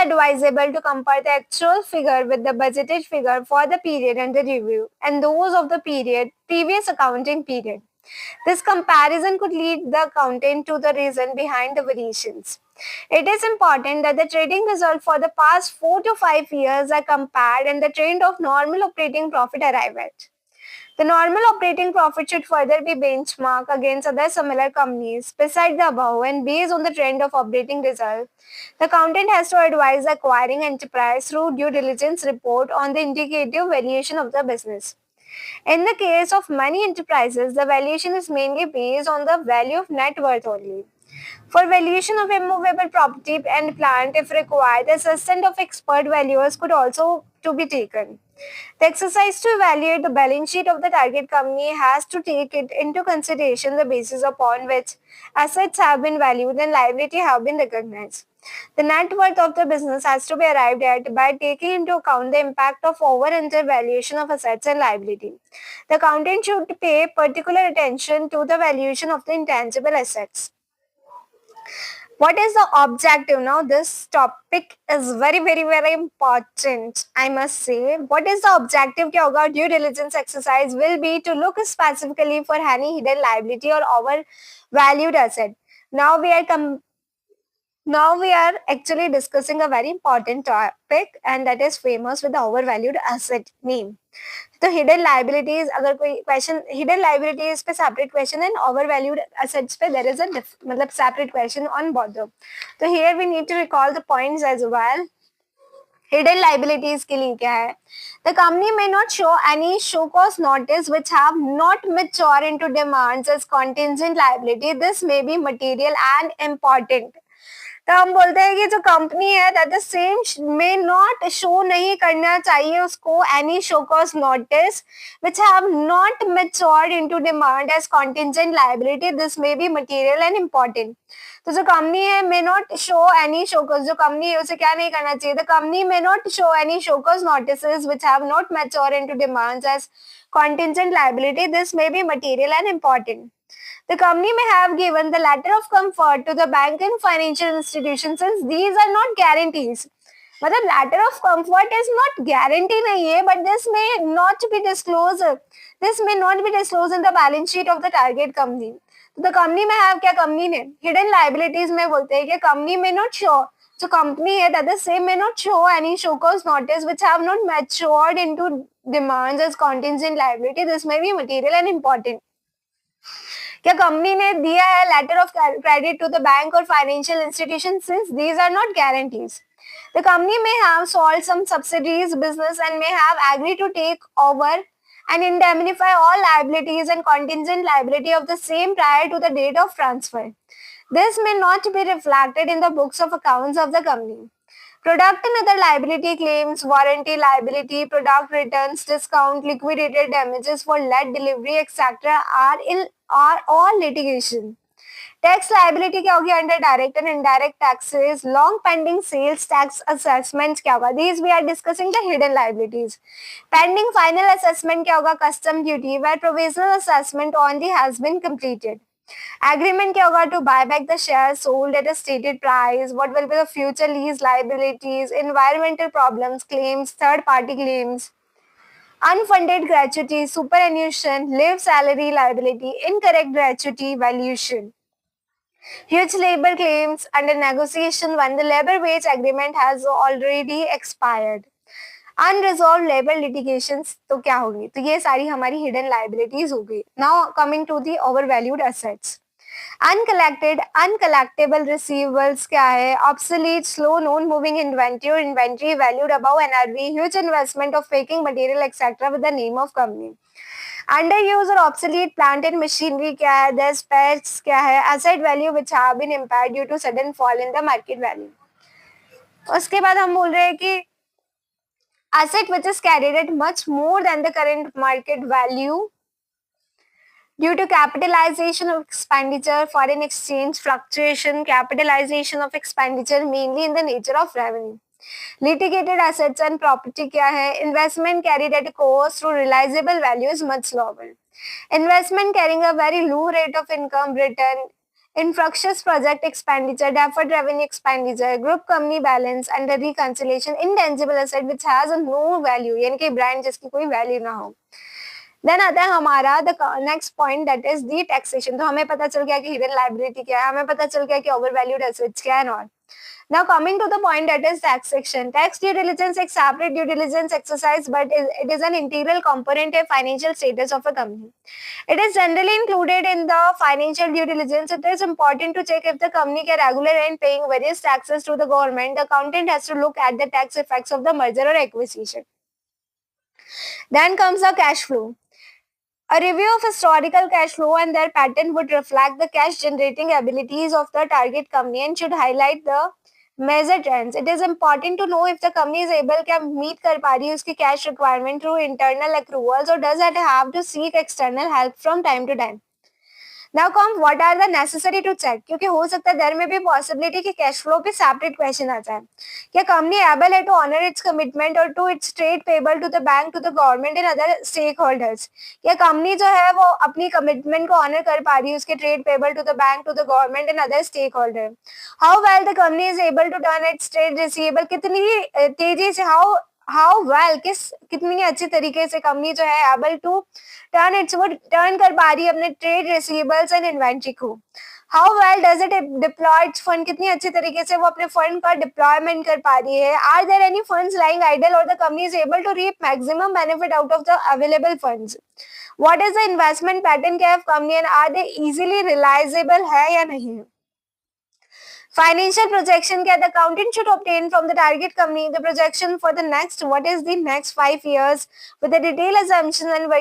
advisable to compare the actual figure with the budgeted figure for the period under review and those of the previous accounting period. This comparison could lead the accountant to the reason behind the variations. It is important that the trading results for the past 4 to 5 years are compared and the trend of normal operating profit arrive at. The normal operating profit should further be benchmarked against other similar companies. Besides the above and based on the trend of operating results, the accountant has to advise the acquiring enterprise through due diligence report on the indicative valuation of the business. In the case of many enterprises, the valuation is mainly based on the value of net worth only. For valuation of immovable property and plant, if required, the assistance of expert valuers could also to be taken. The exercise to evaluate the balance sheet of the target company has to take it into consideration the basis upon which assets have been valued and liability have been recognized. The net worth of the business has to be arrived at by taking into account the impact of over and under valuation of assets and liability. The accountant should pay particular attention to the valuation of the intangible assets. What is the objective? Now this topic is very important, I must say. What is the objective? क्या होगा? Due diligence exercise will be to look specifically for any hidden liability or overvalued asset. Now we are actually discussing a very important topic, and that is famous with the overvalued asset name. तो hidden liabilities, अगर कोई question hidden liabilities पे separate question and overvalued assets पे there is a मतलब separate question on both. तो here we need to recall the points as well. Hidden liabilities के लिए क्या है? The company may not show any show cause notice which have not matured into demands as contingent liability. This may be material and important. तो हम बोलते हैं कि जो कंपनी है that the same may not show नहीं करना चाहिए उसको any show cause notice which have not matured into demand as contingent liability. This may be material and important. तो जो कंपनी है may not show any show cause, जो company है उसे क्या नहीं करना चाहिए? The company may not show any show cause notice which have not matured into demands as contingent liability. This may be material and important. The company may have given the letter of comfort to the bank and financial institutions since these are not guarantees. मतलब letter of comfort is not guarantee नहीं है, but this may not be disclosed. This may not be disclosed in the balance sheet of the target company. तो the company में have क्या? Company ने hidden liabilities में बोलते हैं कि company may not show, जो कंपनी है that the same may not show any show cause notice which have not matured into demands as contingent liability. This may be material and important. क्या company ने दिया है letter of credit to the bank और financial institution since these are not guarantees. The company may have sold some subsidiaries business and may have agreed to take over and indemnify all liabilities and contingent liability of the same prior to the date of transfer. This may not be reflected in the books of accounts of the company. Product and other liability claims, warranty liability, product returns, discount, liquidated damages for late delivery, etc. are all litigation. Tax liability क्या होगी? Under direct and indirect taxes, long pending sales tax assessments क्या होगा? These we are discussing the hidden liabilities. Pending final assessment क्या होगा? Custom duty, where provisional assessment only has been completed. Agreement क्या होगा? To buy back the shares sold at a stated price. What will be the future lease liabilities? Environmental problems claims, third party claims, unfunded gratuity, superannuation, live salary liability, incorrect gratuity valuation. Huge labor claims under negotiation when the labor wage agreement has already expired. Unresolved labour litigations तो क्या होगी? तो ये सारी हमारी hidden liabilities हो गई. Now coming to the over valued assets. Uncollected uncollectable receivables क्या है? Obsolete slow non moving inventory और inventory valued above NRV, huge investment of faking material etcetera with the name of company. Under use और obsolete plant and machinery क्या है? The spares क्या है? Asset value which have been impaired due to sudden fall in the market value. उसके बाद हम बोल रहे हैं कि asset which is carried at much more than the current market value due to capitalization of expenditure, foreign exchange fluctuation, capitalization of expenditure mainly in the nature of revenue. Litigated assets and property क्या है? Investment carried at cost through realizable value is much lower. Investment carrying a very low rate of income return infructuous project expenditure, deferred revenue expenditure, group company balance, under reconciliation, intangible asset which has a no value, यानी कि brand जिसकी कोई value ना हो. Then आता है हमारा the next point that is the taxation. तो हमें पता चल गया कि हिडन लाइबिलिटी क्या है, हमें पता चल गया कि ओवर वैल्यूड एसेट्स क्या है. और now coming to the point that is taxation. Tax due diligence is separate due diligence exercise, but it is an integral component of financial status of a company. It is generally included in the financial due diligence. It is important to check if the company can regular in paying various taxes to the government. The accountant has to look at the tax effects of the merger or acquisition. Then comes the cash flow. A review of historical cash flow and their pattern would reflect the cash generating abilities of the target company and should highlight the major trends. It is important to know if the company is able to meet कर पा रही है उसकी cash requirement through internal accruals or does it have to seek external help from time to time. Now come what are the necessary to check, क्योंकि हो सकता है there में भी पॉसिबिलिटी कि कैश फ्लो पे सेपरेट क्वेश्चन आ जाए. क्या कंपनी एबल है टू ऑनर इट्स कमिटमेंट और to its trade payable to the bank, to the government and other stakeholders. क्या कंपनी जो है वो अपनी कमिटमेंट को ऑनर कर पा रही है उसके trade payable to the bank, to the government and other stakeholder. How well the company is able to turn its trade receivable, कितनी तेजी से हाउ वेल कितनी अच्छी तरीके से कंपनी जो है एबल टू टर्न कर पा रही है अपने ट्रेड रिसीवेबल्स एंड इन्वेंट्री को. How well does it deploy it's fund, कितनी अच्छी तरीके से वो अपने फंड का डिप्लॉयमेंट कर पा रही है. Are there any funds lying idle और the company is able to reap maximum benefit out of the available funds. What is the investment pattern क्या है company and are they easily realisable है या नहीं. Financial projection that the accountant should obtain from the target company, the projection for the next, what is the next 5 years with the detailed assumptions and